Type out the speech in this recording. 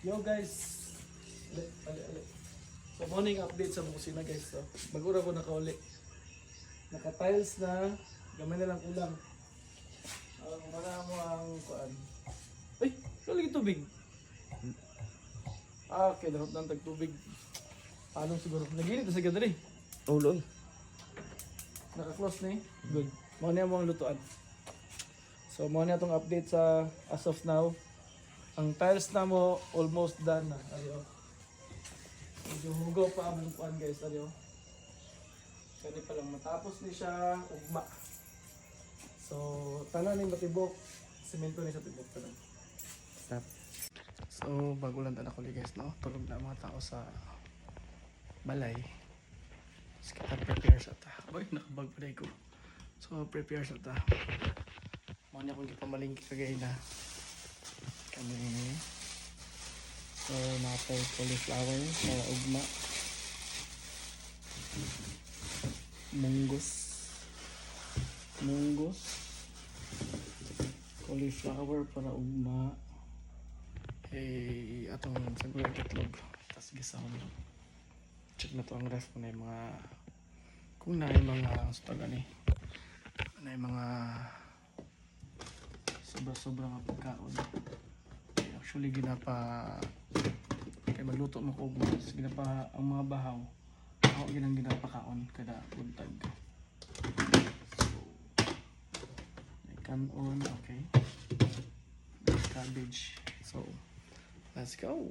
Yo guys. Ali. So morning update sa kusina guys. So, mag-ura ko nakauli. Naka-tiles na, gamay na lang kulang. Kumana mo ang kuan. Ay, lagi tubig. Okay, dapat nang tagtubig. Anong siguro? Naginit na sa gadari. Uloy. Naka-close na eh. Good. Mo niya mo ang lutuan. So mo niya tong update sa as of now. Ang tiles na mo almost done na. Ayo. Medyo hugaw pa ang kuan guys, ayo. Kani pa lang matapos ni siya ugma. So tanan ning matibok, semento ni sa tibok tanan. Stop. So bago lang ako guys, no. Tulog na ang mga tao sa balay. Tapos kita prepare sa ta. Boy, nakabag pa ko. So prepare sa ta. Mo niya kung gipamalingki kagay na. Kami so napay cauliflower para ugma, munggos, cauliflower para ugma, atong sagulang itlog, tas gisahon. Check na to ang ref kung na yung mga sustagan eh, na yung mga sobra-sobra nga pagkaon. Actually ginapa kay magluto mo ko ginapa ang mga bahaw ako ginapakaon kada buntag. So may kanon, okay, cabbage, so let's go.